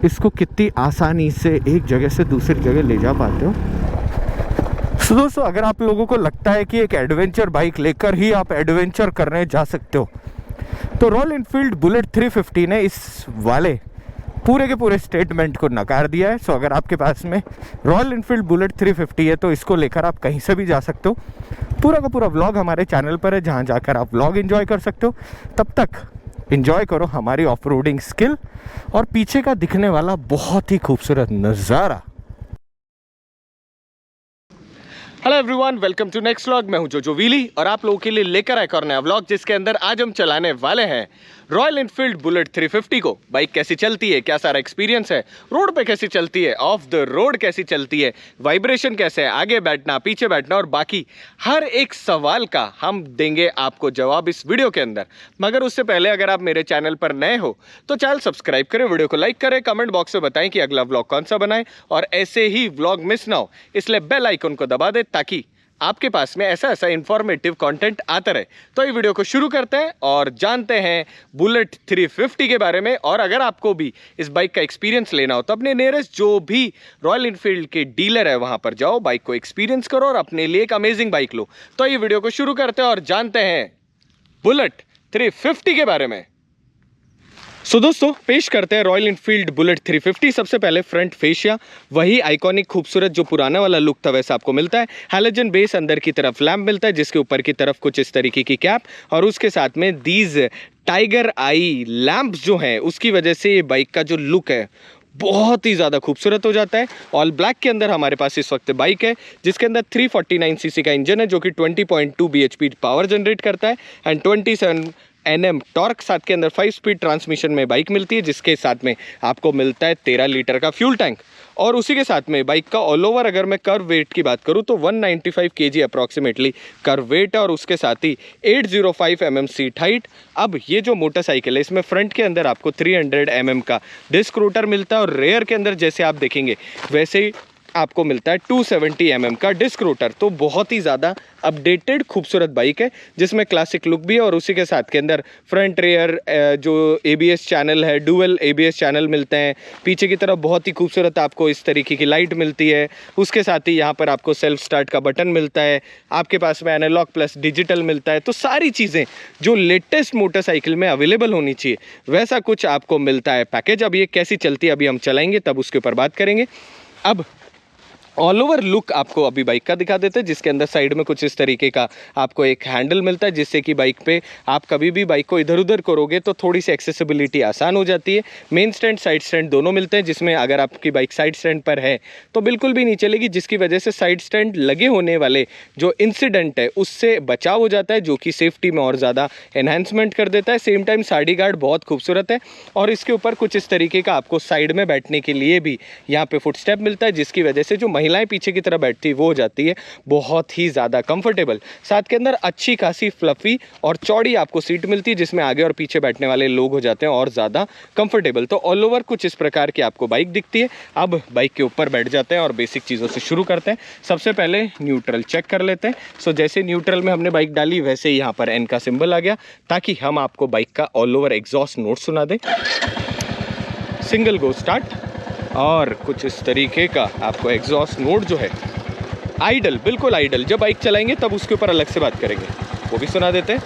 इसको कितनी आसानी से एक जगह से दूसरी जगह ले जा पाते हो। तो दोस्तों अगर आप लोगों को लगता है कि एक एडवेंचर बाइक लेकर ही आप एडवेंचर करने जा सकते हो, तो रॉयल इनफील्ड बुलेट 350 ने इस वाले पूरे के पूरे स्टेटमेंट को नकार दिया है। सो अगर आपके पास में रॉयल इनफील्ड बुलेट 350 है तो इसको लेकर आप कहीं से भी जा सकते हो। पूरा का पूरा व्लॉग हमारे चैनल पर है, जहां जाकर आप व्लॉग एंजॉय कर सकते हो। तब तक एंजॉय करो हमारी ऑफ रोडिंग स्किल और पीछे का दिखने वाला बहुत ही खूबसूरत नज़ारा। Hello everyone, welcome to next vlog. मैं हूं जोजो व्हीली और आप लोगों के लिए लेकर आया और नया व्लॉग, जिसके अंदर आज हम चलाने वाले हैं रॉयल इनफील्ड बुलेट 350 को। बाइक कैसी चलती है, क्या सारा एक्सपीरियंस है, रोड पे कैसी चलती है, ऑफ द रोड कैसी चलती है, वाइब्रेशन कैसे है, आगे बैठना पीछे बैठना और बाकी हर एक सवाल का हम देंगे आपको जवाब इस वीडियो के अंदर। मगर उससे पहले अगर आप मेरे चैनल पर नए हो तो चैनल सब्सक्राइब करें, वीडियो को लाइक करें, कमेंट बॉक्स में बताएं कि अगला व्लॉग कौन सा बनाएं और ऐसे ही व्लॉग मिस ना हो इसलिए बेल आइकन को दबा दें ताकि आपके पास में ऐसा इंफॉर्मेटिव कंटेंट आता रहे। तो ये वीडियो को शुरू करते हैं और जानते हैं बुलेट 350 के बारे में। और अगर आपको भी इस बाइक का एक्सपीरियंस लेना हो तो अपने नियरेस्ट जो भी रॉयल इनफील्ड के डीलर है वहां पर जाओ, बाइक को एक्सपीरियंस करो और अपने लिए एक अमेजिंग बाइक लो। तो ये वीडियो को शुरू करते हैं और जानते हैं बुलेट 350 के बारे में। सो दोस्तों पेश करते हैं रॉयल इनफील्ड बुलेट 350। सबसे पहले फ्रंट फेशिया, वही आइकॉनिक खूबसूरत जो पुराना वाला लुक था वैसा आपको मिलता है। हैलोजन बेस, अंदर की तरफ लैम्प मिलता है जिसके ऊपर की तरफ कुछ इस तरीके की कैप और उसके साथ में दीज टाइगर आई लैम्प्स जो हैं उसकी वजह से ये बाइक का जो लुक है बहुत ही ज़्यादा खूबसूरत हो जाता है। ऑल ब्लैक के अंदर हमारे पास इस वक्त बाइक है जिसके अंदर 349 सीसी का इंजन है जो कि 20.2 bhp पावर जनरेट करता है एंड 27 Nm टॉर्क। साथ के अंदर 5 स्पीड ट्रांसमिशन में बाइक मिलती है जिसके साथ में आपको मिलता है 13 लीटर का फ्यूल टैंक। और उसी के साथ में बाइक का ऑल ओवर अगर मैं कर्व वेट की बात करूं तो 195 kg अप्रॉक्सीमेटली कर्व वेट है और उसके साथ ही 805 mm सीट हाइट। अब ये जो मोटरसाइकिल है इसमें फ्रंट के अंदर आपको 300 mm का डिस्क रोटर मिलता है और रेयर के अंदर जैसे आप देखेंगे वैसे ही आपको मिलता है 270 mm का डिस्क रोटर। तो बहुत ही ज़्यादा अपडेटेड खूबसूरत बाइक है जिसमें क्लासिक लुक भी है और उसी के साथ के अंदर फ्रंट रेयर जो ABS चैनल है, डुअल ABS चैनल मिलते हैं। पीछे की तरफ बहुत ही खूबसूरत आपको इस तरीके की लाइट मिलती है। उसके साथ ही यहाँ पर आपको सेल्फ स्टार्ट का बटन मिलता है, आपके पास में एनालॉग प्लस डिजिटल मिलता है। तो सारी चीज़ें जो लेटेस्ट मोटरसाइकिल में अवेलेबल होनी चाहिए वैसा कुछ आपको मिलता है पैकेज। अब ये कैसी चलती है अभी हम चलाएंगे तब उसके ऊपर बात करेंगे। अब ऑल ओवर लुक आपको अभी बाइक का दिखा देते हैं जिसके अंदर साइड में कुछ इस तरीके का आपको एक हैंडल मिलता है जिससे कि बाइक पे आप कभी भी बाइक को इधर उधर करोगे तो थोड़ी सी एक्सेसिबिलिटी आसान हो जाती है। मेन स्टैंड साइड स्टैंड दोनों मिलते हैं जिसमें अगर आपकी बाइक साइड स्टैंड पर है तो बिल्कुल भी नहीं चलेगी, जिसकी वजह से साइड स्टैंड लगे होने वाले जो इंसिडेंट है उससे बचाव हो जाता है जो कि सेफ्टी में और ज़्यादा एनहांसमेंट कर देता है। सेम टाइम साइड गार्ड बहुत खूबसूरत है और इसके ऊपर कुछ इस तरीके का आपको साइड में बैठने के लिए भी यहाँ पे फुट स्टेप मिलता है जिसकी वजह से जो महिलाएं पीछे की तरफ बैठती है वो हो जाती है बहुत ही ज़्यादा कंफर्टेबल। साथ के अंदर अच्छी खासी फ्लफी और चौड़ी आपको सीट मिलती है जिसमें आगे और पीछे बैठने वाले लोग हो जाते हैं और ज़्यादा कंफर्टेबल। तो ऑल ओवर कुछ इस प्रकार की आपको बाइक दिखती है। अब बाइक के ऊपर बैठ जाते हैं और बेसिक चीज़ों से शुरू करते हैं। सबसे पहले न्यूट्रल चेक कर लेते हैं। सो जैसे न्यूट्रल में हमने बाइक डाली वैसे ही यहाँ पर N का सिंबल आ गया ताकि हम आपको बाइक का ऑल ओवर एग्जॉस्ट नोट सुना दें। सिंगल गो स्टार्ट और कुछ इस तरीके का आपको एग्जॉस्ट नोट जो है आइडल, बिल्कुल आइडल, जब बाइक चलाएंगे तब उसके ऊपर अलग से बात करेंगे, वो भी सुना देते हैं।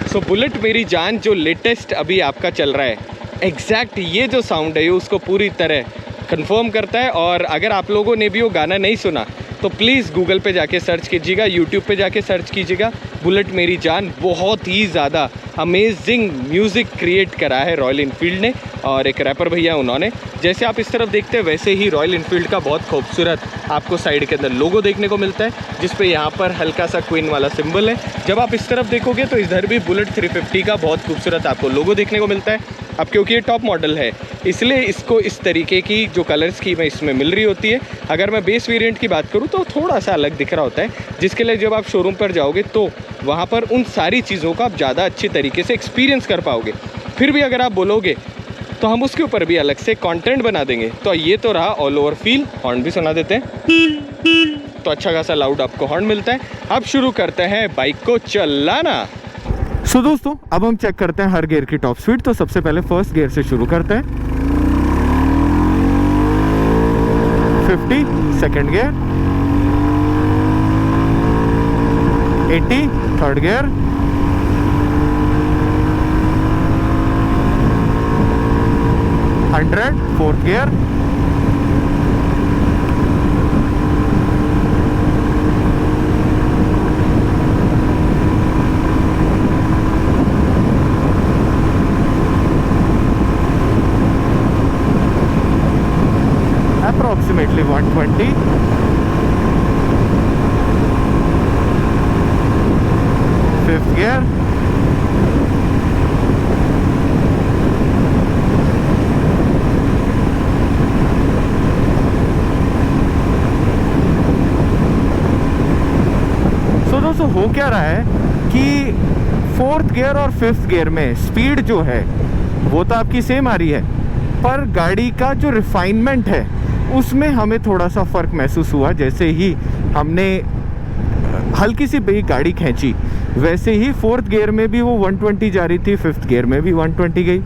सो बुलेट मेरी जान जो लेटेस्ट अभी आपका चल रहा है एग्जैक्ट ये जो साउंड है उसको पूरी तरह कंफर्म करता है। और अगर आप लोगों ने भी वो गाना नहीं सुना तो प्लीज़ गूगल पे जाके सर्च कीजिएगा, यूट्यूब पे जाके सर्च कीजिएगा बुलेट मेरी जान। बहुत ही ज़्यादा अमेजिंग म्यूज़िक क्रिएट करा है रॉयल इनफील्ड ने और एक रैपर भैया उन्होंने। जैसे आप इस तरफ देखते हैं वैसे ही रॉयल इनफील्ड का बहुत खूबसूरत आपको साइड के अंदर लोगो देखने को मिलता है जिस पे यहाँ पर हल्का सा क्वीन वाला सिंबल है। जब आप इस तरफ देखोगे तो इधर भी बुलेट 350 का बहुत खूबसूरत आपको लोगो देखने को मिलता है। अब क्योंकि ये टॉप मॉडल है इसलिए इसको इस तरीके की जो कलर स्कीम है इसमें मिल रही होती है। अगर मैं बेस वेरिएंट की बात करूँ तो थोड़ा सा अलग दिख रहा होता है जिसके लिए जब आप शोरूम पर जाओगे तो वहाँ पर उन सारी चीज़ों का आप ज़्यादा अच्छी तरीके से एक्सपीरियंस कर पाओगे। फिर भी अगर आप बोलोगे तो हम उसके ऊपर भी अलग से कंटेंट बना देंगे। तो ये तो रहा ऑल ओवर फील। हॉर्न भी सुना देते हैं तो अच्छा खासा लाउड आपको हॉर्न मिलता है। अब शुरू करते हैं बाइक को चलाना। सो दोस्तों अब हम चेक करते हैं हर गियर की टॉप स्पीड। तो सबसे पहले फर्स्ट गियर से शुरू करते हैं। 50 second gear, 80 third gear, 100 fourth gear, 120, fifth gear, so दोस्तों हो क्या रहा है कि फोर्थ गियर और फिफ्थ गियर में स्पीड जो है वो तो आपकी सेम आ रही है, पर गाड़ी का जो रिफाइनमेंट है उसमें हमें थोड़ा सा फ़र्क महसूस हुआ। जैसे ही हमने हल्की सी भी गाड़ी खींची वैसे ही फोर्थ गियर में भी वो 120 जा रही थी, फिफ्थ गियर में भी 120 गई,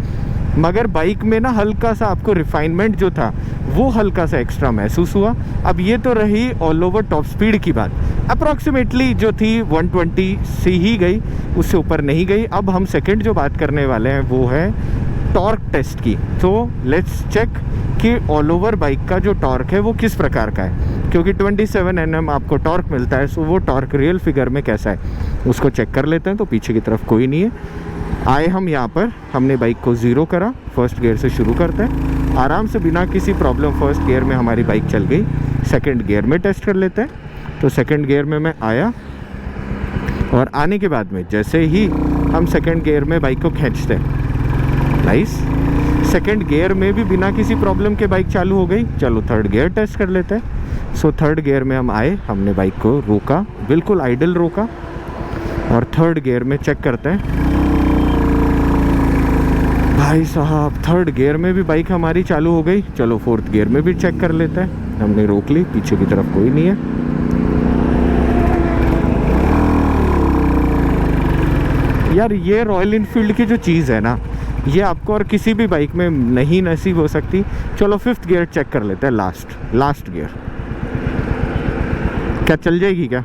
मगर बाइक में ना हल्का सा आपको रिफाइनमेंट जो था वो हल्का सा एक्स्ट्रा महसूस हुआ। अब ये तो रही ऑल ओवर टॉप स्पीड की बात, अप्रॉक्सीमेटली जो थी 120 से ही गई, उससे ऊपर नहीं गई। अब हम सेकंड जो बात करने वाले हैं वो है टॉर्क टेस्ट की। तो लेट्स चेक कि ऑल ओवर बाइक का जो टॉर्क है वो किस प्रकार का है, क्योंकि 27 Nm आपको टॉर्क मिलता है, सो वो टॉर्क रियल फिगर में कैसा है उसको चेक कर लेते हैं। तो पीछे की तरफ कोई नहीं है, आए हम यहाँ पर, हमने बाइक को ज़ीरो करा, फर्स्ट गियर से शुरू करते हैं, आराम से बिना किसी प्रॉब्लम फर्स्ट गियर में हमारी बाइक चल गई। सेकंड गियर में टेस्ट कर लेते हैं। तो सेकंड गियर में मैं आया और आने के बाद में जैसे ही हम सेकंड गियर में बाइक को खींचते हैं, नाइस, सेकंड गियर में भी बिना किसी प्रॉब्लम के बाइक चालू हो गई। चलो थर्ड गियर टेस्ट कर लेते हैं। सो थर्ड गियर में हम आए, हमने बाइक को रोका, बिल्कुल आइडल रोका, और थर्ड गियर में चेक करते हैं। भाई साहब थर्ड गियर में भी बाइक हमारी चालू हो गई। चलो फोर्थ गियर में भी चेक कर लेते हैं। हमने रोक ली, पीछे की तरफ कोई नहीं है। यार ये रॉयल इनफील्ड की जो चीज़ है ना, ये आपको और किसी भी बाइक में नहीं नसीब हो सकती। चलो फिफ्थ गियर चेक कर लेते हैं, लास्ट गियर, क्या चल जाएगी क्या?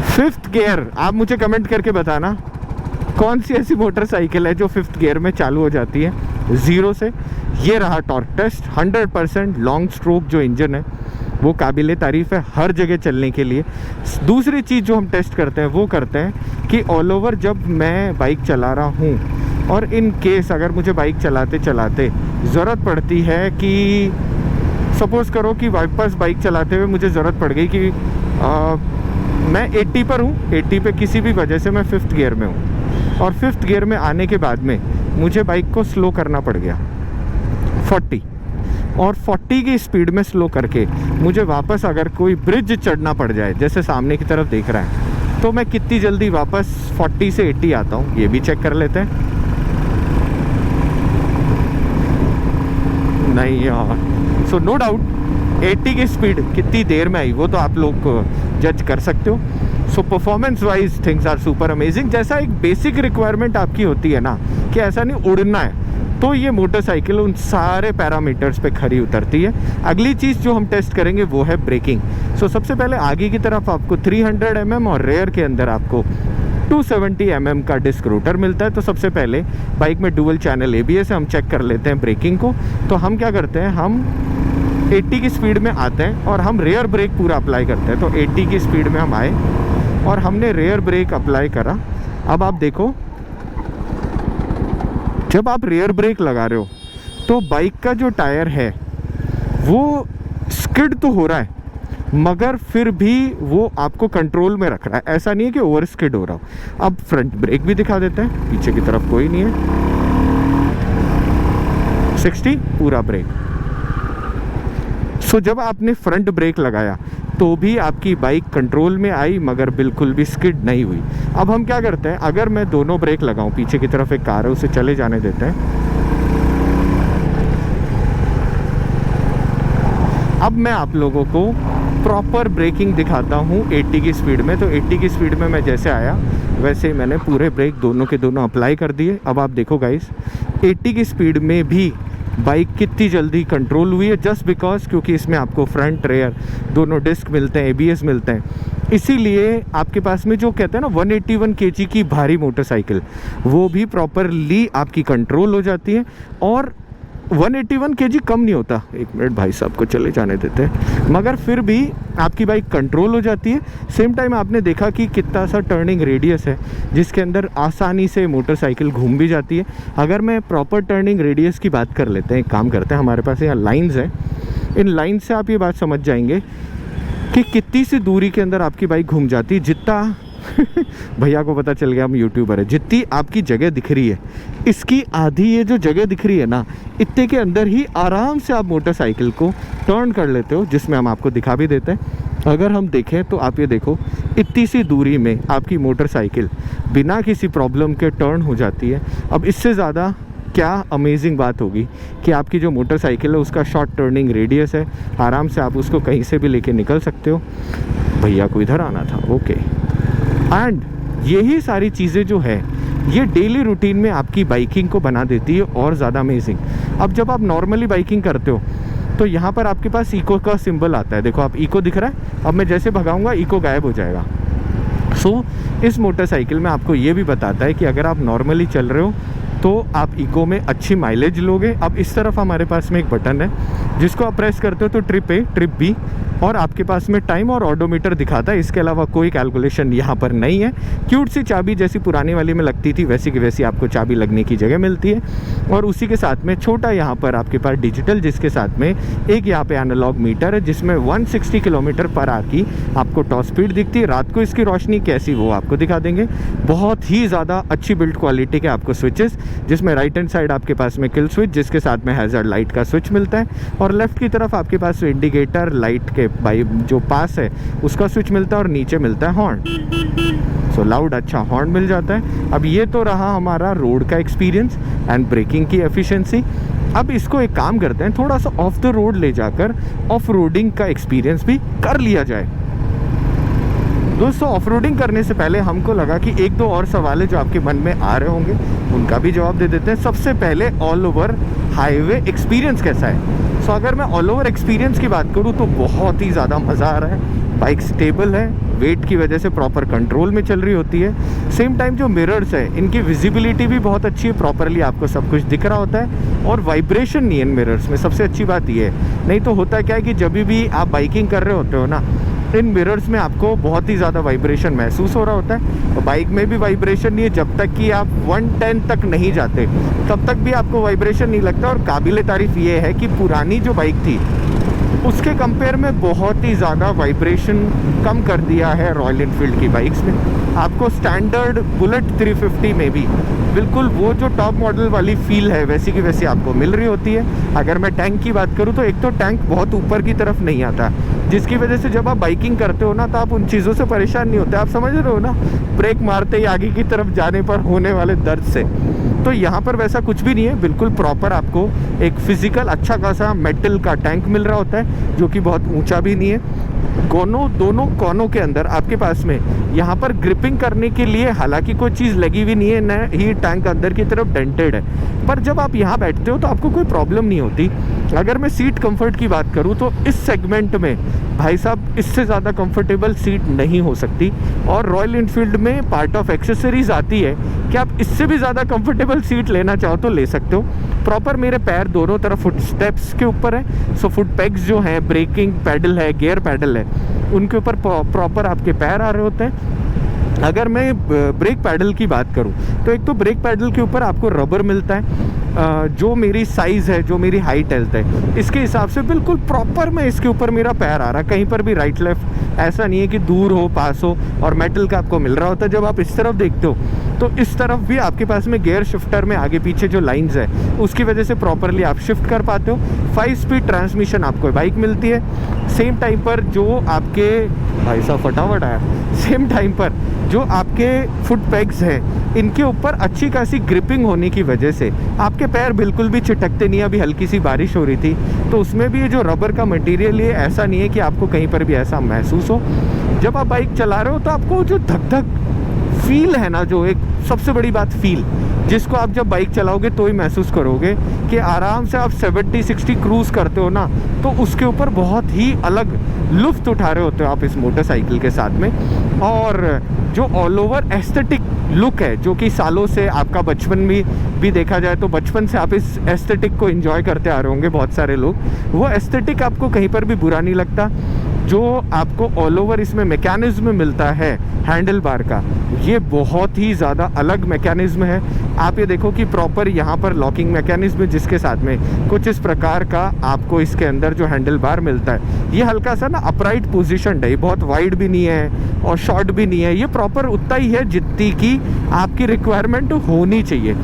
फिफ्थ गियर, आप मुझे कमेंट करके बताना कौन सी ऐसी मोटरसाइकिल है जो फिफ्थ गियर में चालू हो जाती है ज़ीरो से। ये रहा टॉर्क टेस्ट, 100% लॉन्ग स्ट्रोक जो इंजन है वो काबिले तारीफ़ है हर जगह चलने के लिए। दूसरी चीज़ जो हम टेस्ट करते हैं वो करते हैं कि ऑल ओवर जब मैं बाइक चला रहा हूँ और इन केस अगर मुझे बाइक चलाते चलाते ज़रूरत पड़ती है कि सपोज़ करो कि वापस बाइक चलाते हुए मुझे ज़रूरत पड़ गई कि मैं 80 पर हूँ, 80 पे किसी भी वजह से मैं फिफ्थ गियर में हूँ, और फिफ्थ गियर में आने के बाद में मुझे बाइक को स्लो करना पड़ गया 40, और 40 की स्पीड में स्लो करके मुझे वापस अगर कोई ब्रिज चढ़ना पड़ जाए जैसे सामने की तरफ देख रहा है, तो मैं कितनी जल्दी वापस 40 से 80 आता हूँ, ये भी चेक कर लेते हैं। नहीं यार, सो नो डाउट 80 की स्पीड कितनी देर में आई वो तो आप लोग जज कर सकते हो। So performance wise things are super amazing. जैसा एक बेसिक रिक्वायरमेंट आपकी होती है ना कि ऐसा नहीं उड़ना है, तो ये मोटरसाइकिल उन सारे पैरामीटर्स पे खरी उतरती है। अगली चीज़ जो हम टेस्ट करेंगे वो है ब्रेकिंग। सो सबसे पहले आगे की तरफ आपको 300 mm और रेयर के अंदर आपको 270 mm का डिस्क रोटर मिलता है। तो सबसे पहले बाइक में डुअल चैनल ABS है, हम चेक कर लेते हैं ब्रेकिंग को। तो हम क्या करते हैं, हम 80 की स्पीड में आते हैं और हम रेयर ब्रेक पूरा अप्लाई करते हैं। तो 80 की स्पीड में हम आए और हमने रेयर ब्रेक अप्लाई करा। अब आप देखो, जब आप रेयर ब्रेक लगा रहे हो तो बाइक का जो टायर है वो स्किड तो हो रहा है, मगर फिर भी वो आपको कंट्रोल में रख रहा है, ऐसा नहीं है कि ओवर स्किड हो रहा हो। अब फ्रंट ब्रेक भी दिखा देते हैं, पीछे की तरफ कोई नहीं है, 60 पूरा ब्रेक। सो जब आपने फ्रंट ब्रेक लगाया तो भी आपकी बाइक कंट्रोल में आई, मगर बिल्कुल भी स्किड नहीं हुई। अब हम क्या करते हैं, अगर मैं दोनों ब्रेक लगाऊं, पीछे की तरफ एक कार है उसे चले जाने देते हैं, अब मैं आप लोगों को प्रॉपर ब्रेकिंग दिखाता हूँ 80 की स्पीड में। तो 80 की स्पीड में मैं जैसे आया वैसे ही मैंने पूरे ब्रेक दोनों के दोनों अप्लाई कर दिए। अब आप देखो गाइस 80 की स्पीड में भी बाइक कितनी जल्दी कंट्रोल हुई है, जस्ट बिकॉज क्योंकि इसमें आपको फ्रंट रेयर दोनों डिस्क मिलते हैं, ABS मिलते हैं। इसीलिए आपके पास में जो कहते हैं ना 181 kg की भारी मोटरसाइकिल, वो भी प्रॉपरली आपकी कंट्रोल हो जाती है। और 181 kg कम नहीं होता, एक मिनट भाई साहब को चले जाने देते हैं, मगर फिर भी आपकी बाइक कंट्रोल हो जाती है। सेम टाइम आपने देखा कि कितना सा टर्निंग रेडियस है जिसके अंदर आसानी से मोटरसाइकिल घूम भी जाती है। अगर मैं प्रॉपर टर्निंग रेडियस की बात कर लेते हैं, एक काम करते हैं, हमारे पास यहाँ लाइन्स हैं, इन लाइन से आप ये बात समझ जाएंगे कि कितनी सी दूरी के अंदर आपकी बाइक घूम जाती है। जितना भैया को पता चल गया हम यूट्यूबर है, जितनी आपकी जगह दिख रही है इसकी आधी ये जो जगह दिख रही है ना, इतने के अंदर ही आराम से आप मोटरसाइकिल को टर्न कर लेते हो, जिसमें हम आपको दिखा भी देते हैं। अगर हम देखें तो आप ये देखो इतनी सी दूरी में आपकी मोटरसाइकिल बिना किसी प्रॉब्लम के टर्न हो जाती है। अब इससे ज़्यादा क्या अमेजिंग बात होगी कि आपकी जो मोटरसाइकिल है उसका शॉर्ट टर्निंग रेडियस है, आराम से आप उसको कहीं से भी लेके निकल सकते हो। भैया को इधर आना था, ओके। एंड यही सारी चीज़ें जो है ये डेली रूटीन में आपकी बाइकिंग को बना देती है और ज़्यादा अमेजिंग। अब जब आप नॉर्मली बाइकिंग करते हो तो यहाँ पर आपके पास इको का सिंबल आता है, देखो आप इको दिख रहा है, अब मैं जैसे भगाऊंगा इको गायब हो जाएगा। सो इस मोटरसाइकिल में आपको ये भी बताता है कि अगर आप नॉर्मली चल रहे हो तो आप इको में अच्छी माइलेज लोगे। अब इस तरफ हमारे पास में एक बटन है जिसको आप प्रेस करते हो तो ट्रिप A, ट्रिप B और आपके पास में टाइम और ऑडोमीटर दिखाता है। इसके अलावा कोई कैलकुलेशन यहाँ पर नहीं है। क्यूट सी चाबी जैसी पुरानी वाली में लगती थी वैसी की वैसी आपको चाबी लगने की जगह मिलती है। और उसी के साथ में छोटा यहाँ पर आपके पास डिजिटल, जिसके साथ में एक यहाँ पे एनालॉग मीटर है जिसमें 160 km/h की आपको टॉप स्पीड दिखती है। रात को इसकी रोशनी कैसी वो आपको दिखा देंगे। बहुत ही ज़्यादा अच्छी बिल्ड क्वालिटी के आपको स्विचेस, जिसमें राइट हैंड साइड आपके पास में किल स्विच जिसके साथ में हैज़र्ड लाइट का स्विच मिलता है, और लेफ्ट की तरफ आपके पास इंडिकेटर लाइट के बाई जो पास है उसका स्विच मिलता है, और नीचे मिलता है हॉर्न। सो लाउड अच्छा हॉर्न मिल जाता है। अब ये तो रहा हमारा रोड का एक्सपीरियंस एंड ब्रेकिंग की एफिशिएंसी। अब इसको एक काम करते हैं, थोड़ा सा ऑफ द रोड ले जाकर ऑफ रोडिंग का एक्सपीरियंस भी कर लिया जाए। दोस्तों ऑफ रोडिंग करने से पहले हमको लगा कि एक दो और सवाल है जो आपके मन में आ रहे होंगे, उनका भी जवाब दे देते हैं। सबसे पहले ऑल ओवर हाईवे एक्सपीरियंस कैसा है। सो अगर मैं ऑल ओवर एक्सपीरियंस की बात करूं तो बहुत ही ज़्यादा मज़ा आ रहा है। बाइक स्टेबल है, वेट की वजह से प्रॉपर कंट्रोल में चल रही होती है। सेम टाइम जो मिरर्स है इनकी विजिबिलिटी भी बहुत अच्छी है, प्रॉपरली आपको सब कुछ दिख रहा होता है, और वाइब्रेशन नहीं है इन मिरर्स में। सबसे अच्छी बात ये है, नहीं तो होता क्या है कि जब भी आप बाइकिंग कर रहे होते हो ना, इन मिरर्स में आपको बहुत ही ज़्यादा वाइब्रेशन महसूस हो रहा होता है। और बाइक में भी वाइब्रेशन नहीं है, जब तक कि आप 110 तक नहीं जाते तब तक भी आपको वाइब्रेशन नहीं लगता। और काबिले तारीफ़ ये है कि पुरानी जो बाइक थी उसके कंपेयर में बहुत ही ज़्यादा वाइब्रेशन कम कर दिया है रॉयल एनफील्ड की बाइक्स में। आपको स्टैंडर्ड बुलेट 350 में भी बिल्कुल वो जो टॉप मॉडल वाली फील है वैसी की वैसी आपको मिल रही होती है। अगर मैं टैंक की बात करूँ तो एक तो टैंक बहुत ऊपर की तरफ नहीं आता, जिसकी वजह से जब आप बाइकिंग करते हो ना तो आप उन चीज़ों से परेशान नहीं होते। आप समझ रहे हो ना, ब्रेक मारते ही आगे की तरफ जाने पर होने वाले दर्द से। तो यहाँ पर वैसा कुछ भी नहीं है, बिल्कुल प्रॉपर आपको एक फिजिकल अच्छा खासा मेटल का टैंक मिल रहा होता है जो कि बहुत ऊंचा भी नहीं है। दोनों कोनों के अंदर आपके पास में यहाँ पर ग्रिपिंग करने के लिए हालांकि कोई चीज़ लगी हुई नहीं है, न ही टैंक अंदर की तरफ डेंटेड है, पर जब आप यहाँ बैठते हो तो आपको कोई प्रॉब्लम नहीं होती। अगर मैं सीट कंफर्ट की बात करूँ तो इस सेगमेंट में भाई साहब इससे ज़्यादा कंफर्टेबल सीट नहीं हो सकती। और रॉयल एनफील्ड में पार्ट ऑफ एक्सेसरीज आती है कि आप इससे भी ज़्यादा कंफर्टेबल सीट लेना चाहो तो ले सकते हो। प्रॉपर मेरे पैर दोनों तरफ फुट स्टेप्स के ऊपर है। सो फुट पेग्स जो हैं, ब्रेकिंग पैडल है, गियर पैडल है, उनके ऊपर प्रॉपर आपके पैर आ रहे होते हैं। अगर मैं ब्रेक पैडल की बात करूं तो एक तो ब्रेक पैडल के ऊपर आपको रबर मिलता है, जो मेरी साइज़ है, जो मेरी हाइट हेल्थ है, इसके हिसाब से बिल्कुल प्रॉपर में इसके ऊपर मेरा पैर आ रहा है। कहीं पर भी राइट लेफ्ट ऐसा नहीं है कि दूर हो पास हो, और मेटल का आपको मिल रहा होता है। जब आप इस तरफ देखते हो तो इस तरफ भी आपके पास में गियर शिफ्टर में आगे पीछे जो लाइंस है उसकी वजह से प्रॉपरली आप शिफ्ट कर पाते हो। 5 स्पीड ट्रांसमिशन आपको बाइक मिलती है। सेम टाइम पर जो आपके भाई साहब फटाफट आया। सेम टाइम पर जो आपके फुट पैग्स हैं इनके ऊपर अच्छी खासी ग्रिपिंग होने की वजह से आपके पैर बिल्कुल भी चिटकते नहीं। अभी हल्की सी बारिश हो रही थी तो उसमें भी ये जो रबर का मटेरियल है ऐसा नहीं है कि आपको कहीं पर भी ऐसा महसूस हो। जब आप बाइक चला रहे हो तो आपको जो धक धक फील है ना, जो एक सबसे बड़ी बात फील, जिसको आप जब बाइक चलाओगे तो ही महसूस करोगे कि आराम से आप 70-60 क्रूज़ करते हो ना, तो उसके ऊपर बहुत ही अलग लुफ्त उठा रहे होते हो आप इस मोटरसाइकिल के साथ में। और जो ऑल ओवर एस्थेटिक लुक है जो कि सालों से आपका बचपन भी देखा जाए तो बचपन से आप इस एस्थेटिक को एंजॉय करते आ रहे होंगे बहुत सारे लोग, वो एस्थेटिक आपको कहीं पर भी बुरा नहीं लगता। जो आपको ऑल ओवर इसमें मैकेनिज्म मिलता है हैंडल बार का, ये बहुत ही ज़्यादा अलग मैकेनिज्म है। आप ये देखो कि प्रॉपर यहाँ पर लॉकिंग मैकेनिज्म जिसके साथ में कुछ इस प्रकार का आपको इसके अंदर जो हैंडल बार मिलता है, ये हल्का सा ना अपराइट पोजीशन है, बहुत वाइड भी नहीं है और शॉर्ट भी नहीं है, ये प्रॉपर उतना ही है जितनी की आपकी रिक्वायरमेंट होनी चाहिए।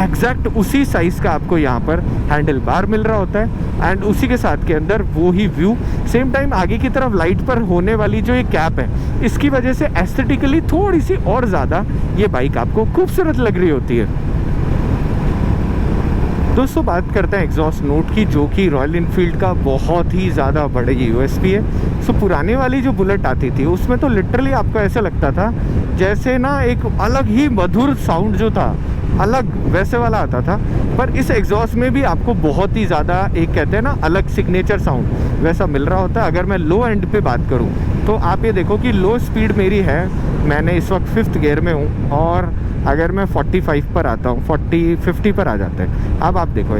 एग्जैक्ट उसी साइज़ का आपको यहाँ पर हैंडल बार मिल रहा होता है एंड उसी के साथ के अंदर वो ही व्यू। सेम टाइम आगे की तरफ लाइट पर होने वाली जो ये कैप है, इसकी वजह से एस्थेटिकली थोड़ी सी और ज़्यादा ये बाइक आपको खूबसूरत लग रही होती है। दोस्तों बात करते हैं एग्जॉस्ट नोट की, जो कि रॉयल इनफील्ड का बहुत ही ज़्यादा बड़ा यूएसपी है। सो पुराने वाली जो बुलेट आती थी उसमें तो लिटरली आपको ऐसा लगता था जैसे ना एक अलग ही मधुर साउंड जो था अलग वैसे वाला आता था, पर इस एग्जॉस्ट में भी आपको बहुत ही ज़्यादा एक कहते हैं ना अलग सिग्नेचर साउंड वैसा मिल रहा होता है। अगर मैं लो एंड पे बात करूं तो आप ये देखो कि लो स्पीड मेरी है, मैंने इस वक्त 5th गियर में हूं और अगर मैं 45 पर आता हूं 50 पर आ जाते हैं। अब आप देखो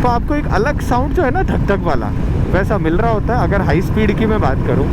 तो आपको एक अलग साउंड जो है ना धक धक वाला वैसा मिल रहा होता है। अगर हाई स्पीड की मैं बात करूं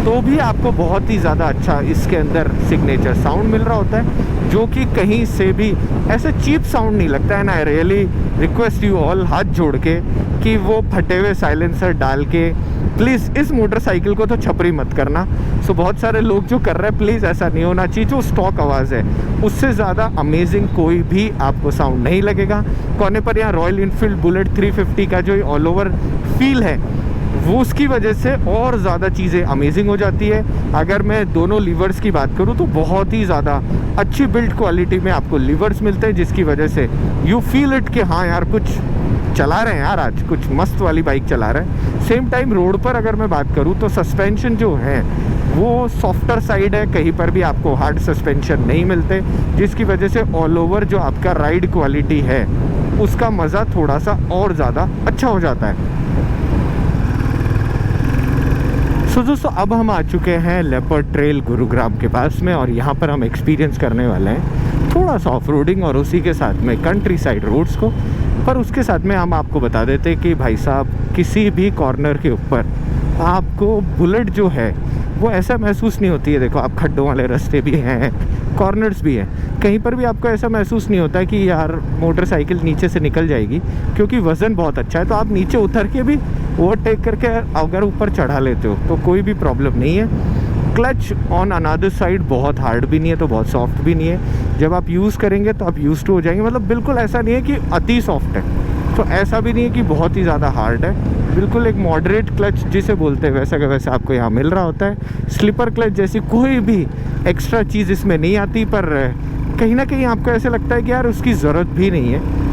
तो भी आपको बहुत ही ज़्यादा अच्छा इसके अंदर सिग्नेचर साउंड मिल रहा होता है, जो कि कहीं से भी ऐसे चीप साउंड नहीं लगता है ना। I really request you all हाथ जोड़ के कि वो फटे हुए साइलेंसर डाल के प्लीज़ इस मोटरसाइकिल को तो छपरी मत करना। सो बहुत सारे लोग जो कर रहे हैं प्लीज़ ऐसा नहीं होना चाहिए। जो स्टॉक आवाज़ है उससे ज़्यादा अमेजिंग कोई भी आपको साउंड नहीं लगेगा। कोने पर यहाँ रॉयल इनफील्ड बुलेट 350 का जो ऑल ओवर फील है वो उसकी वजह से और ज़्यादा चीज़ें अमेजिंग हो जाती है। अगर मैं दोनों लीवर्स की बात करूँ तो बहुत ही ज़्यादा अच्छी बिल्ड क्वालिटी में आपको लीवर्स मिलते हैं, जिसकी वजह से यू फील इट कि हाँ यार कुछ चला रहे हैं यार, आज कुछ मस्त वाली बाइक चला रहे हैं। सेम टाइम रोड पर अगर मैं बात करूँ तो सस्पेंशन जो है वो सॉफ्टर साइड है, कहीं पर भी आपको हार्ड सस्पेंशन नहीं मिलते, जिसकी वजह से ऑल ओवर जो आपका राइड क्वालिटी है उसका मज़ा थोड़ा सा और ज़्यादा अच्छा हो जाता है। सो दोस्तों अब हम आ चुके हैं लेपर्ड ट्रेल गुरुग्राम के पास में और यहाँ पर हम एक्सपीरियंस करने वाले हैं थोड़ा सा ऑफ रोडिंग और उसी के साथ में कंट्री साइड रोड्स को। पर उसके साथ में हम आपको बता देते हैं कि भाई साहब किसी भी कॉर्नर के ऊपर आपको बुलेट जो है वो ऐसा महसूस नहीं होती है। देखो आप खड्डों वाले रास्ते भी हैं, कॉर्नर्स भी हैं, कहीं पर भी आपको ऐसा महसूस नहीं होता है कि यार मोटरसाइकिल नीचे से निकल जाएगी, क्योंकि वज़न बहुत अच्छा है। तो आप नीचे उतर के भी ओवरटेक करके अगर ऊपर चढ़ा लेते हो तो कोई भी प्रॉब्लम नहीं है। क्लच ऑन अनदर साइड बहुत हार्ड भी नहीं है तो बहुत सॉफ्ट भी नहीं है। जब आप यूज़ करेंगे तो आप यूज़ टू हो जाएंगे। मतलब बिल्कुल ऐसा नहीं है कि अति सॉफ्ट है, तो ऐसा भी नहीं है कि बहुत ही ज़्यादा हार्ड है। बिल्कुल एक मॉडरेट क्लच जिसे बोलते हैं वैसा का वैसा आपको यहाँ मिल रहा होता है। स्लीपर क्लच जैसी कोई भी एक्स्ट्रा चीज़ इसमें नहीं आती, पर कहीं ना कहीं आपको ऐसे लगता है कि यार उसकी ज़रूरत भी नहीं है।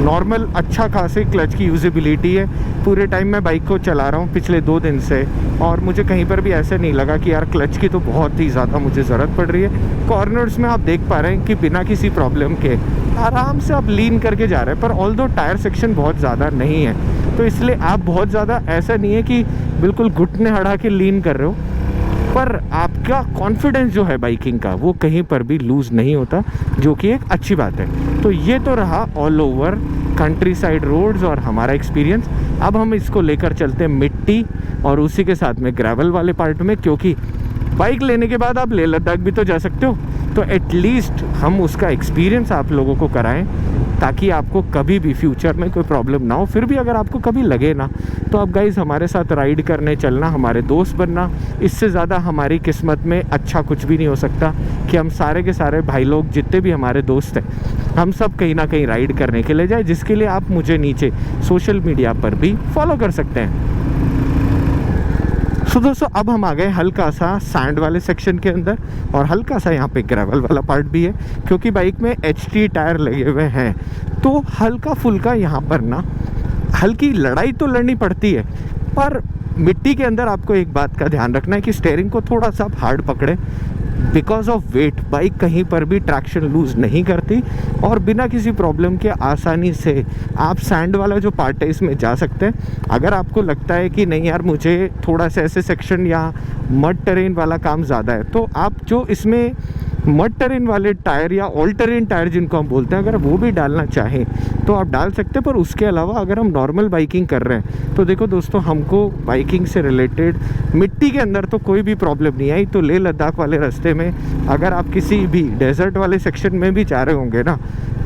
नॉर्मल अच्छा खासी क्लच की यूजेबिलिटी है। पूरे टाइम मैं बाइक को चला रहा हूँ पिछले 2 दिन से और मुझे कहीं पर भी ऐसे नहीं लगा कि यार क्लच की तो बहुत ही ज़्यादा मुझे ज़रूरत पड़ रही है। कॉर्नर्स में आप देख पा रहे हैं कि बिना किसी प्रॉब्लम के आराम से आप लीन करके जा रहे हैं, पर ऑल्दो टायर सेक्शन बहुत ज़्यादा नहीं है तो इसलिए आप बहुत ज़्यादा ऐसा नहीं है कि बिल्कुल घुटने अड़ा के लीन कर रहे हो, पर आपका कॉन्फिडेंस जो है बाइकिंग का वो कहीं पर भी लूज़ नहीं होता, जो कि एक अच्छी बात है। तो ये तो रहा all over countryside roads और हमारा एक्सपीरियंस। अब हम इसको लेकर चलते हैं मिट्टी और उसी के साथ में ग्रेवल वाले पार्ट में, क्योंकि बाइक लेने के बाद आप लेह लद्दाख भी तो जा सकते हो, तो एटलीस्ट हम उसका एक्सपीरियंस आप लोगों को कराएं ताकि आपको कभी भी फ्यूचर में कोई प्रॉब्लम ना हो। फिर भी अगर आपको कभी लगे ना तो आप गाइज़ हमारे साथ राइड करने चलना, हमारे दोस्त बनना। इससे ज़्यादा हमारी किस्मत में अच्छा कुछ भी नहीं हो सकता कि हम सारे के सारे भाई लोग जितने भी हमारे दोस्त हैं हम सब कहीं ना कहीं राइड करने के लिए जाए, जिसके लिए आप मुझे नीचे सोशल मीडिया पर भी फॉलो कर सकते हैं। सो दोस्तों अब हम आ गए हल्का सा सैंड वाले सेक्शन के अंदर, और हल्का सा यहाँ पे ग्रेवल वाला पार्ट भी है, क्योंकि बाइक में HT टायर लगे हुए हैं। तो हल्का फुल्का यहाँ पर ना हल्की लड़ाई तो लड़नी पड़ती है, पर मिट्टी के अंदर आपको एक बात का ध्यान रखना है कि स्टीयरिंग को थोड़ा सा आप हार्ड पकड़े। बिकॉज ऑफ वेट बाइक कहीं पर भी ट्रैक्शन लूज़ नहीं करती, और बिना किसी प्रॉब्लम के आसानी से आप सैंड वाला जो पार्ट है इसमें जा सकते हैं। अगर आपको लगता है कि नहीं यार मुझे थोड़ा सा ऐसे सेक्शन या मड टेरेन वाला काम ज़्यादा है, तो आप जो इसमें मड टेरेन वाले टायर या ऑल टेरेन टायर जिनको हम बोलते हैं, अगर वो भी डालना चाहें तो आप डाल सकते हैं। पर उसके अलावा अगर हम नॉर्मल बाइकिंग कर रहे हैं तो देखो दोस्तों, हमको बाइकिंग से रिलेटेड मिट्टी के अंदर तो कोई भी प्रॉब्लम नहीं आई। तो लेह लद्दाख वाले रास्ते में अगर आप किसी भी डेजर्ट वाले सेक्शन में भी जा रहे होंगे ना,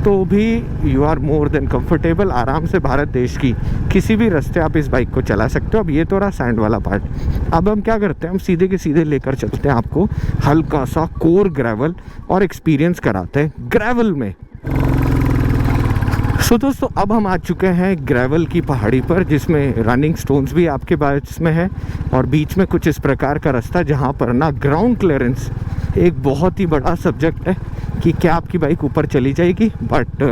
तो भी you are more than comfortable. आराम से भारत देश की किसी भी रास्ते आप इस बाइक को चला सकते हो। अब ये तो रहा सैंड वाला पार्ट। अब हम क्या करते हैं, हम सीधे के सीधे लेकर चलते हैं आपको हल्का सा कोर ग्रेवल और एक्सपीरियंस कराते हैं ग्रेवल में। सो दोस्तों अब हम आ चुके हैं ग्रेवल की पहाड़ी पर, जिसमें रनिंग स्टोन्स भी आपके पास में है, और बीच में कुछ इस प्रकार का रास्ता जहाँ पर ना ग्राउंड क्लियरेंस एक बहुत ही बड़ा सब्जेक्ट है कि क्या आपकी बाइक ऊपर चली जाएगी। बट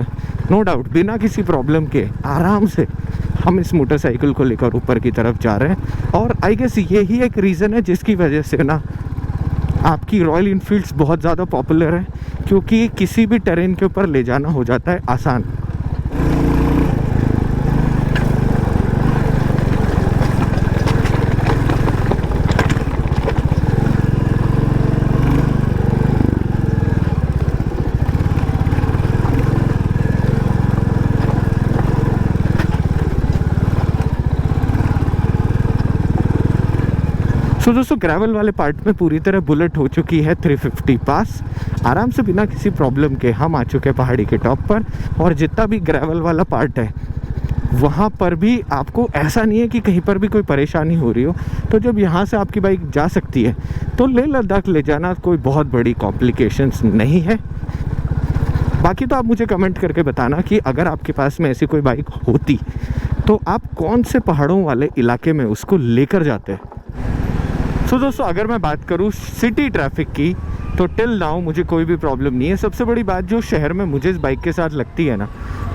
नो डाउट बिना किसी प्रॉब्लम के आराम से हम इस मोटरसाइकिल को लेकर ऊपर की तरफ जा रहे हैं। और आई गेस यही एक रीज़न है जिसकी वजह से ना आपकी रॉयल इनफील्ड्स बहुत ज़्यादा पॉपुलर है, क्योंकि किसी भी टेरेन के ऊपर ले जाना हो जाता है आसान। सो दोस्तों ग्रेवल वाले पार्ट में पूरी तरह बुलेट हो चुकी है 350 पास। आराम से बिना किसी प्रॉब्लम के हम आ चुके हैं पहाड़ी के टॉप पर। और जितना भी ग्रेवल वाला पार्ट है वहाँ पर भी आपको ऐसा नहीं है कि कहीं पर भी कोई परेशानी हो रही हो। तो जब यहाँ से आपकी बाइक जा सकती है तो लेह लद्दाख ले जाना कोई बहुत बड़ी कॉम्प्लिकेशंस नहीं है। बाकी तो आप मुझे कमेंट करके बताना कि अगर आपके पास में ऐसी कोई बाइक होती तो आप कौन से पहाड़ों वाले इलाके में उसको लेकर जाते। तो दोस्तों अगर मैं बात करूँ सिटी ट्रैफिक की, तो टिल नाउ मुझे कोई भी प्रॉब्लम नहीं है। सबसे बड़ी बात जो शहर में मुझे इस बाइक के साथ लगती है ना,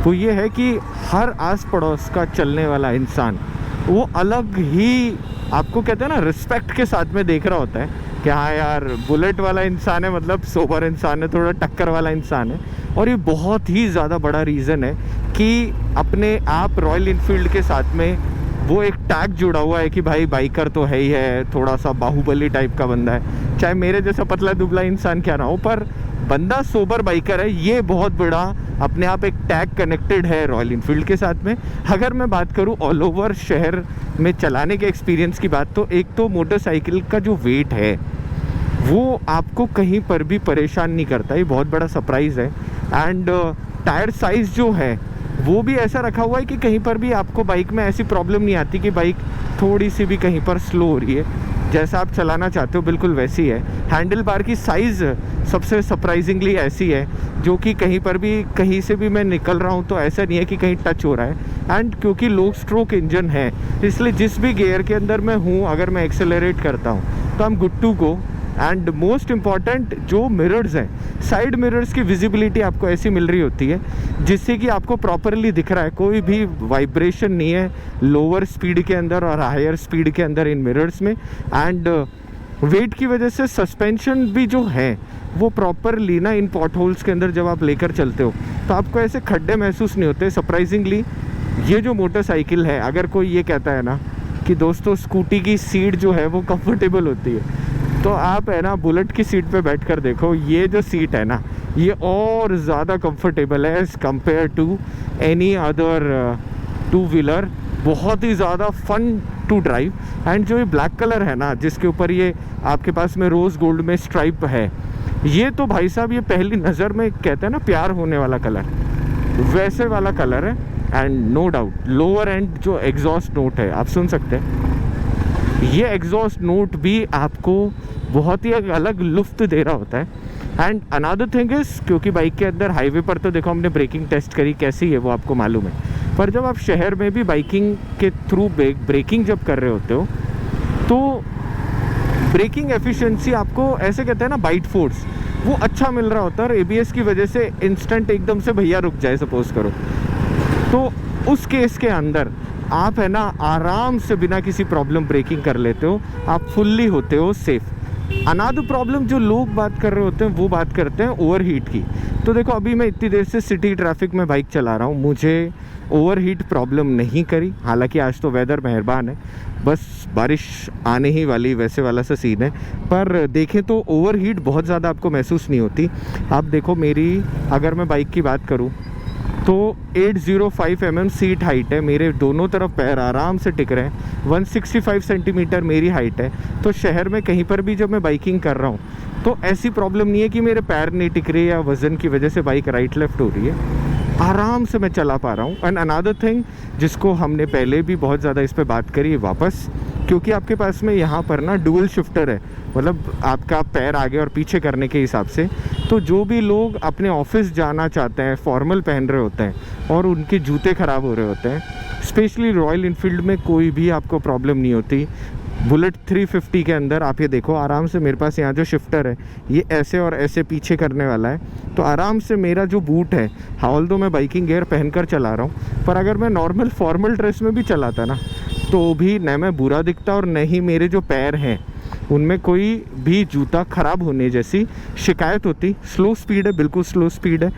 वो ये है कि हर आस पड़ोस का चलने वाला इंसान वो अलग ही आपको कहते हैं ना रिस्पेक्ट के साथ में देख रहा होता है कि हाँ यार बुलेट वाला इंसान है, मतलब सोबर इंसान है, थोड़ा टक्कर वाला इंसान है। और ये बहुत ही ज़्यादा बड़ा रीज़न है कि अपने आप रॉयल इनफील्ड के साथ में वो एक टैग जुड़ा हुआ है कि भाई बाइकर तो है ही है, थोड़ा सा बाहुबली टाइप का बंदा है। चाहे मेरे जैसा पतला दुबला इंसान क्या ना हो, पर बंदा सोबर बाइकर है, ये बहुत बड़ा अपने आप एक टैग कनेक्टेड है रॉयल इनफील्ड के साथ में। अगर मैं बात करूँ ऑल ओवर शहर में चलाने के एक्सपीरियंस की बात, तो एक तो मोटरसाइकिल का जो वेट है वो आपको कहीं पर भी परेशान नहीं करता, ये बहुत बड़ा सरप्राइज़ है। एंड टायर साइज़ जो है वो भी ऐसा रखा हुआ है कि कहीं पर भी आपको बाइक में ऐसी प्रॉब्लम नहीं आती कि बाइक थोड़ी सी भी कहीं पर स्लो हो रही है। जैसा आप चलाना चाहते हो बिल्कुल वैसी है। हैंडल बार की साइज़ सबसे सरप्राइजिंगली ऐसी है जो कि कहीं पर भी कहीं से भी मैं निकल रहा हूँ तो ऐसा नहीं है कि कहीं टच हो रहा है। एंड क्योंकि लो स्ट्रोक इंजन है इसलिए जिस भी गियर के अंदर मैं हूँ अगर मैं एक्सेलरेट करता हूँ तो I am good to go. And most important जो मिरर्स हैं, साइड मिरर्स की विजिबिलिटी आपको ऐसी मिल रही होती है जिससे कि आपको प्रॉपरली दिख रहा है, कोई भी वाइब्रेशन नहीं है लोअर स्पीड के अंदर और हायर स्पीड के अंदर इन मिरर्स में। एंड वेट की वजह से सस्पेंशन भी जो है वो प्रॉपरली ना इन पॉट होल्स के अंदर जब आप लेकर चलते हो तो आपको ऐसे खड्डे महसूस नहीं होते। सरप्राइजिंगली ये जो मोटरसाइकिल है, अगर कोई ये कहता है ना कि दोस्तों स्कूटी की सीट जो है वो कंफर्टेबल होती है, तो आप है ना बुलेट की सीट पे बैठ कर देखो, ये जो सीट है ना ये और ज़्यादा कंफर्टेबल है as compare to any other two wheeler. बहुत ही ज़्यादा फन टू ड्राइव। एंड जो ये ब्लैक कलर है ना जिसके ऊपर ये आपके पास में रोज़ गोल्ड में स्ट्राइप है, ये तो भाई साहब ये पहली नज़र में कहते हैं ना प्यार होने वाला कलर, वैसे वाला कलर है। And no doubt lower end जो एग्जॉस्ट नोट है आप सुन सकते हैं, ये एग्जॉस्ट नोट भी आपको बहुत ही अलग लुफ्त दे रहा होता है। एंड अनदर थिंग इज़, क्योंकि बाइक के अंदर हाईवे पर तो देखो हमने ब्रेकिंग टेस्ट करी कैसी है वो आपको मालूम है, पर जब आप शहर में भी बाइकिंग के थ्रू ब्रेकिंग जब कर रहे होते हो तो ब्रेकिंग एफिशिएंसी आपको ऐसे कहते हैं ना बाइट फोर्स, वो अच्छा मिल रहा होता है। और एबीएस की वजह से इंस्टेंट एकदम से भैया रुक जाए सपोज करो, तो उस केस के अंदर आप है ना आराम से बिना किसी प्रॉब्लम ब्रेकिंग कर लेते हो, आप फुल्ली होते हो सेफ। अनदर प्रॉब्लम जो लोग बात कर रहे होते हैं वो बात करते हैं ओवरहीट की। तो देखो अभी मैं इतनी देर से सिटी ट्रैफिक में बाइक चला रहा हूँ, मुझे ओवरहीट प्रॉब्लम नहीं करी। हालांकि आज तो वेदर मेहरबान है, बस बारिश आने ही वाली वैसे वाला सा सीन है, पर देखें तो ओवरहीट बहुत ज़्यादा आपको महसूस नहीं होती। आप देखो मेरी अगर मैं बाइक की बात करूँ तो 805 mm सीट हाइट है, मेरे दोनों तरफ पैर आराम से टिक रहे हैं, 165 सेंटीमीटर मेरी हाइट है। तो शहर में कहीं पर भी जब मैं बाइकिंग कर रहा हूँ तो ऐसी प्रॉब्लम नहीं है कि मेरे पैर नहीं टिक रही या वज़न की वजह से बाइक राइट लेफ़्ट हो रही है, आराम से मैं चला पा रहा हूँ। एंड अनदर थिंग जिसको हमने पहले भी बहुत ज़्यादा इस पर बात करी है वापस, क्योंकि आपके पास में यहाँ पर ना डुअल शिफ्टर है, मतलब आपका पैर आगे और पीछे करने के हिसाब से। तो जो भी लोग अपने ऑफिस जाना चाहते हैं, फॉर्मल पहन रहे होते हैं और उनके जूते ख़राब हो रहे होते हैं, स्पेशली रॉयल इनफील्ड में कोई भी आपको प्रॉब्लम नहीं होती। बुलेट 350 के अंदर आप ये देखो आराम से मेरे पास यहाँ जो शिफ्टर है ये ऐसे और ऐसे पीछे करने वाला है, तो आराम से मेरा जो बूट है, ऑल्दो मैं बाइकिंग गियर पहनकर चला रहा हूँ, पर अगर मैं नॉर्मल फॉर्मल ड्रेस में भी चलाता ना तो भी न मैं बुरा दिखता और न ही मेरे जो पैर हैं उनमें कोई भी जूता ख़राब होने जैसी शिकायत होती। स्लो स्पीड है, बिल्कुल स्लो स्पीड है।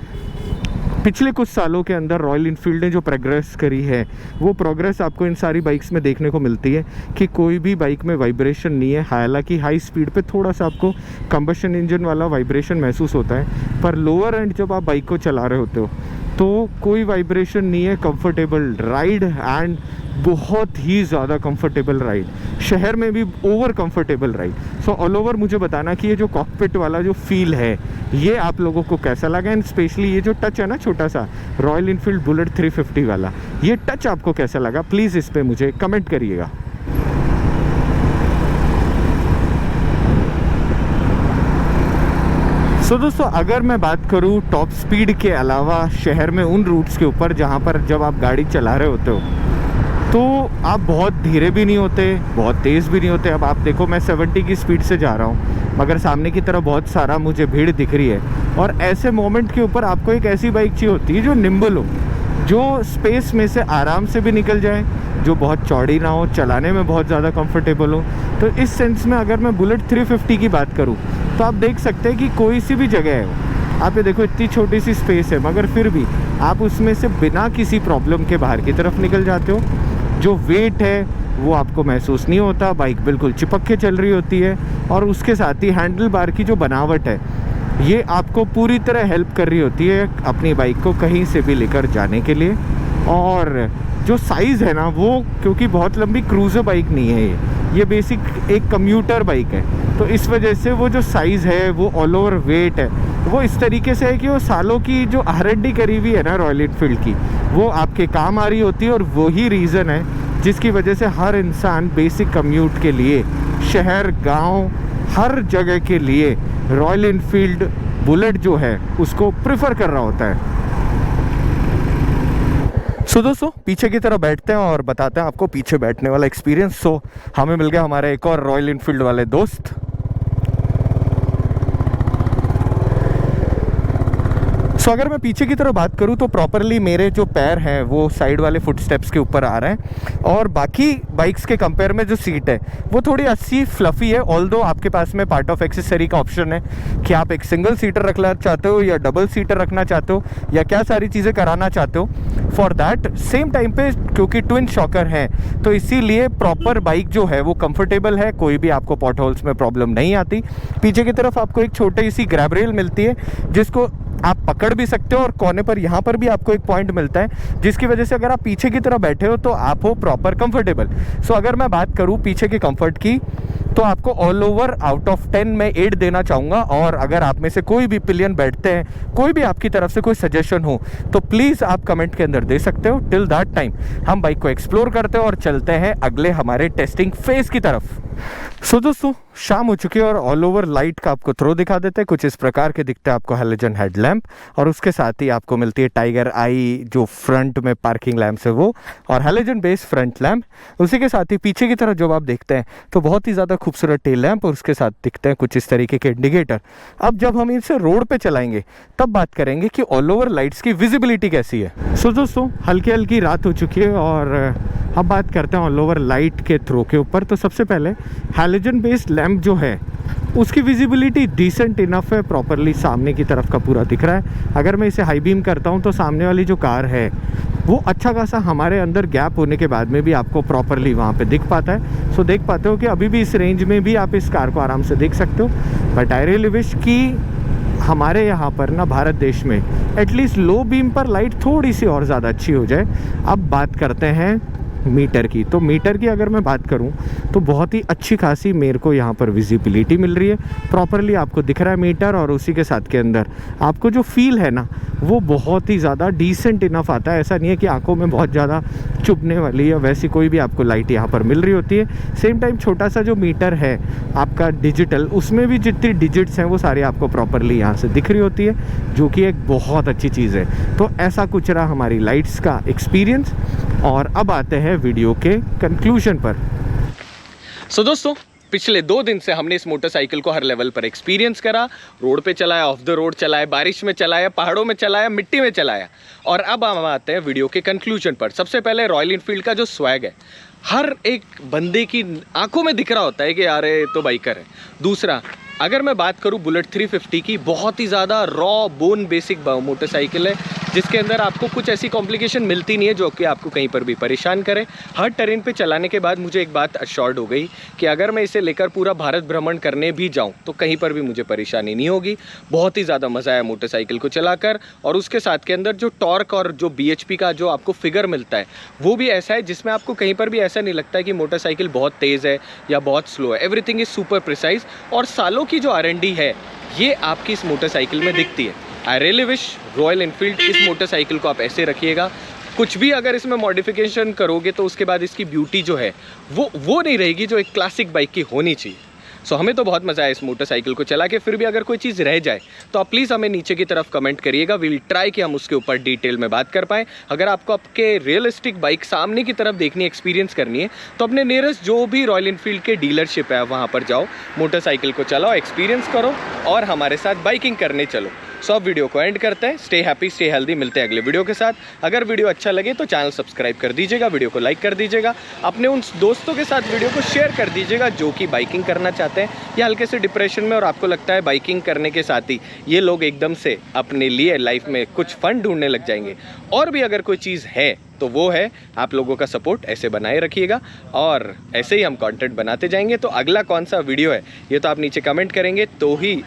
पिछले कुछ सालों के अंदर रॉयल इनफील्ड ने जो प्रोग्रेस करी है वो प्रोग्रेस आपको इन सारी बाइक्स में देखने को मिलती है कि कोई भी बाइक में वाइब्रेशन नहीं है। हालांकि हाई स्पीड पे थोड़ा सा आपको कंबशन इंजन वाला वाइब्रेशन महसूस होता है, पर लोअर एंड जब आप बाइक को चला रहे होते हो तो कोई वाइब्रेशन नहीं है। कंफर्टेबल राइड एंड बहुत ही ज़्यादा कंफर्टेबल राइड, शहर में भी over comfortable ride. So all over मुझे बताना कि ये जो कॉकपिट वाला जो फील है ये आप लोगों को कैसा लगा, एंड स्पेशली ये जो टच है ना छोटा सा रॉयल इनफील्ड बुलेट 350 वाला, ये टच आपको कैसा लगा, प्लीज़ इस पर मुझे कमेंट करिएगा। सो दोस्तों अगर मैं बात करूँ टॉप स्पीड के अलावा शहर में उन रूट्स के ऊपर जहाँ पर जब आप गाड़ी चला रहे होते हो तो आप बहुत धीरे भी नहीं होते, बहुत तेज़ भी नहीं होते। अब आप देखो मैं 70 की स्पीड से जा रहा हूँ मगर सामने की तरफ बहुत सारा मुझे भीड़ दिख रही है, और ऐसे मोमेंट के ऊपर आपको एक ऐसी बाइक चाहिए होती है जो निम्बल हो, जो स्पेस में से आराम से भी निकल जाए, जो बहुत चौड़ी ना हो, चलाने में बहुत ज़्यादा कंफर्टेबल हो। तो इस सेंस में अगर मैं बुलेट 350 की बात करूँ तो आप देख सकते हैं कि कोई सी भी जगह है, आप ये देखो इतनी छोटी सी स्पेस है मगर फिर भी आप उसमें से बिना किसी प्रॉब्लम के बाहर की तरफ निकल जाते हो। जो वेट है वो आपको महसूस नहीं होता, बाइक बिल्कुल चिपक के चल रही होती है, और उसके साथ ही हैंडल बार की जो बनावट है ये आपको पूरी तरह हेल्प कर रही होती है अपनी बाइक को कहीं से भी लेकर जाने के लिए। और जो साइज़ है ना वो क्योंकि बहुत लंबी क्रूज़र बाइक नहीं है, ये बेसिक एक कम्यूटर बाइक है, तो इस वजह से वो जो साइज़ है वो ऑल ओवर वेट है वो इस तरीके से है कि वो सालों की जो R&D करी हुई है ना रॉयल इनफील्ड की वो आपके काम आ रही होती है। और वही रीज़न है जिसकी वजह से हर इंसान बेसिक कम्यूट के लिए शहर गांव हर जगह के लिए रॉयल इनफील्ड बुलेट जो है उसको प्रेफर कर रहा होता है। सो दोस्तों पीछे की तरफ बैठते हैं और बताते हैं आपको पीछे बैठने वाला एक्सपीरियंस। सो हमें मिल गया हमारे एक और रॉयल इनफील्ड वाले दोस्त। सो अगर मैं पीछे की तरफ बात करूं तो प्रॉपरली मेरे जो पैर हैं वो साइड वाले फुटस्टेप्स के ऊपर आ रहे हैं, और बाकी बाइक्स के कंपेयर में जो सीट है वो थोड़ी अच्छी फ्लफ़ी है। ऑल्दो आपके पास में पार्ट ऑफ एक्सेसरी का ऑप्शन है कि आप एक सिंगल सीटर रखना चाहते हो या डबल सीटर रखना चाहते हो या क्या सारी चीज़ें कराना चाहते हो। फॉर दैट सेम टाइम पे क्योंकि ट्विन शॉकर हैं तो इसीलिए प्रॉपर बाइक जो है वो कंफर्टेबल है, कोई भी आपको पॉट होल्स में प्रॉब्लम नहीं आती। पीछे की तरफ आपको एक छोटी सी ग्रैब रेल मिलती है जिसको आप पकड़ भी सकते हो, और कोने पर यहाँ पर भी आपको एक पॉइंट मिलता है जिसकी वजह से अगर आप पीछे की तरफ बैठे हो तो आप हो प्रॉपर कंफर्टेबल। सो अगर मैं बात करूँ पीछे के कंफर्ट की तो आपको ऑल ओवर आउट ऑफ 10 मैं 8 देना चाहूँगा। और अगर आप में से कोई भी पिलियन बैठते हैं, कोई भी आपकी तरफ से कोई सजेशन हो तो प्लीज़ आप कमेंट के अंदर दे सकते हो। टिल दैट टाइम हम बाइक को एक्सप्लोर करते हैं और चलते हैं अगले हमारे टेस्टिंग फेज़ की तरफ। सो दोस्तों शाम हो चुकी है और ऑल ओवर लाइट का आपको थ्रो दिखा देते हैं। कुछ इस प्रकार के दिखते हैं आपको हैलोजन हेडलैम्प, और उसके साथ ही आपको मिलती है टाइगर आई जो फ्रंट में पार्किंग लैम्प है वो, और हैलोजन बेस्ड फ्रंट लैम्प। उसी के साथ ही पीछे की तरफ जब आप देखते हैं तो बहुत ही ज़्यादा खूबसूरत टेल लैम्प, और उसके साथ दिखते हैं कुछ इस तरीके के इंडिकेटर। अब जब हम इनसे रोड पर चलाएंगे तब बात करेंगे कि ऑल ओवर लाइट्स की विजिबिलिटी कैसी है। सो दोस्तों हल्की हल्की रात हो चुकी है और अब बात करते हैं ऑल ओवर लाइट के थ्रो के ऊपर। तो सबसे पहले हैलोजन बेस्ड लैम्प जो है उसकी विजिबिलिटी डिसेंट इनफ है, प्रॉपरली सामने की तरफ का पूरा दिख रहा है। अगर मैं इसे हाई बीम करता हूं तो सामने वाली जो कार है वो अच्छा खासा हमारे अंदर गैप होने के बाद में भी आपको प्रॉपरली वहाँ पे दिख पाता है। सो देख पाते हो कि अभी भी इस रेंज में भी आप इस कार को आराम से देख सकते हो। बट आई रियली विश कि हमारे यहाँ पर ना भारत देश में एटलीस्ट लो बीम पर लाइट थोड़ी सी और ज़्यादा अच्छी हो जाए। अब बात करते हैं मीटर की। तो मीटर की अगर मैं बात करूं तो बहुत ही अच्छी खासी मेरे को यहाँ पर विजिबिलिटी मिल रही है, प्रॉपरली आपको दिख रहा है मीटर, और उसी के साथ के अंदर आपको जो फील है ना वो बहुत ही ज़्यादा डिसेंट इनफ आता है। ऐसा नहीं है कि आंखों में बहुत ज़्यादा चुभने वाली या वैसी कोई भी आपको लाइट यहाँ पर मिल रही होती है। सेम टाइम छोटा सा जो मीटर है आपका डिजिटल, उसमें भी जितनी डिजिट्स हैं वो सारी आपको प्रॉपरली यहाँ से दिख रही होती है, जो कि एक बहुत अच्छी चीज़ है। तो ऐसा कुछ रहा हमारी लाइट्स का एक्सपीरियंस, और अब आते हैं वीडियो के कंक्लूजन पर। सो दोस्तों पिछले 2 दिन से हमने इस मोटरसाइकिल को हर लेवल पर एक्सपीरियंस करा। रोड पे चलाया, ऑफ द रोड चलाया, बारिश में चलाया, पहाड़ों में चलाया, मिट्टी में चलाया, और अब हम आते हैं वीडियो के कंक्लूजन पर। सबसे पहले रॉयल इनफील्ड का जो स्वैग है हर एक बंदे की आंखों में दिख रहा होता है कि यार ये तो बाइकर है। दूसरा, अगर मैं बात करूं बुलेट 350 की, बहुत ही ज़्यादा रॉ बोन बेसिक मोटरसाइकिल है, जिसके अंदर आपको कुछ ऐसी कॉम्प्लिकेशन मिलती नहीं है जो कि आपको कहीं पर भी परेशान करे। हर टेरेन पे चलाने के बाद मुझे एक बात अश्योर्ड हो गई कि अगर मैं इसे लेकर पूरा भारत भ्रमण करने भी जाऊं तो कहीं पर भी मुझे परेशानी नहीं होगी। बहुत ही ज़्यादा मज़ा आया मोटरसाइकिल को चलाकर, और उसके साथ के अंदर जो टॉर्क और जो BHP का जो आपको फिगर मिलता है वो भी ऐसा है जिसमें आपको कहीं पर भी ऐसा नहीं लगता है कि मोटरसाइकिल बहुत तेज़ है या बहुत स्लो है। एवरीथिंग इज़ सुपर प्रिसाइज, और सालों की जो R&D है ये आपकी इस मोटरसाइकिल में दिखती है। I really wish royal Enfield इस मोटरसाइकिल को आप ऐसे रखिएगा। कुछ भी अगर इसमें मॉडिफिकेशन करोगे तो उसके बाद इसकी ब्यूटी जो है वो नहीं रहेगी जो एक क्लासिक बाइक की होनी चाहिए। सो हमें तो बहुत मज़ा आया इस मोटरसाइकिल को चला के। फिर भी अगर कोई चीज़ रह जाए तो आप प्लीज़ हमें नीचे की तरफ कमेंट करिएगा। विल ट्राई कि हम उसके ऊपर डिटेल में बात कर पाएँ। अगर आपको आपके रियलिस्टिक बाइक सामने की तरफ देखनी, एक्सपीरियंस करनी है, तो अपने नियरेस्ट जो भी रॉयल इनफील्ड के डीलरशिप है वहाँ पर जाओ, मोटरसाइकिल को चलाओ, एक्सपीरियंस करो और हमारे साथ बाइकिंग करने चलो। सो अब वीडियो को एंड करते हैं। Stay happy, stay healthy. मिलते हैं अगले वीडियो के साथ। अगर वीडियो अच्छा लगे तो चैनल सब्सक्राइब कर दीजिएगा, वीडियो को लाइक कर दीजिएगा, अपने उन दोस्तों के साथ वीडियो को शेयर कर दीजिएगा जो कि बाइकिंग करना चाहते हैं या हल्के से डिप्रेशन में, और आपको लगता है बाइकिंग करने के साथ ही ये लोग एकदम से अपने लिए लाइफ में कुछ फन ढूंढने लग जाएंगे। और भी अगर कोई चीज़ है तो वो है आप लोगों का सपोर्ट ऐसे बनाए रखिएगा, और ऐसे ही हम कंटेंट बनाते जाएंगे। तो अगला कौन सा वीडियो है ये तो आप नीचे कमेंट करेंगे तो ही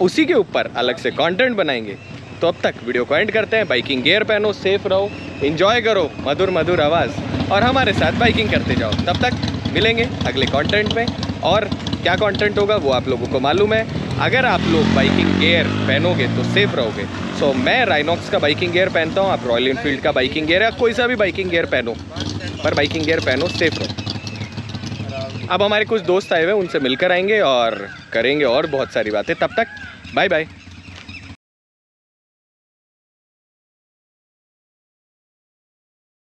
उसी के ऊपर अलग से कंटेंट बनाएंगे। तो अब तक वीडियो को एंड करते हैं। बाइकिंग गियर पहनो, सेफ रहो, एंजॉय करो मधुर मधुर आवाज़, और हमारे साथ बाइकिंग करते जाओ। तब तक मिलेंगे अगले कंटेंट में, और क्या कंटेंट होगा वो आप लोगों को मालूम है। अगर आप लोग बाइकिंग गियर पहनोगे तो सेफ रहोगे। सो मैं राइनॉक्स का बाइकिंग गियर पहनता हूँ, आप रॉयल इनफील्ड का बाइकिंग गियर या कोई सा भी बाइकिंग गियर पहनो, पर बाइकिंग गियर पहनो, सेफ रहो। अब हमारे कुछ दोस्त आए हुए, उनसे मिलकर आएंगे और करेंगे और बहुत सारी बातें। तब तक बाय बाय।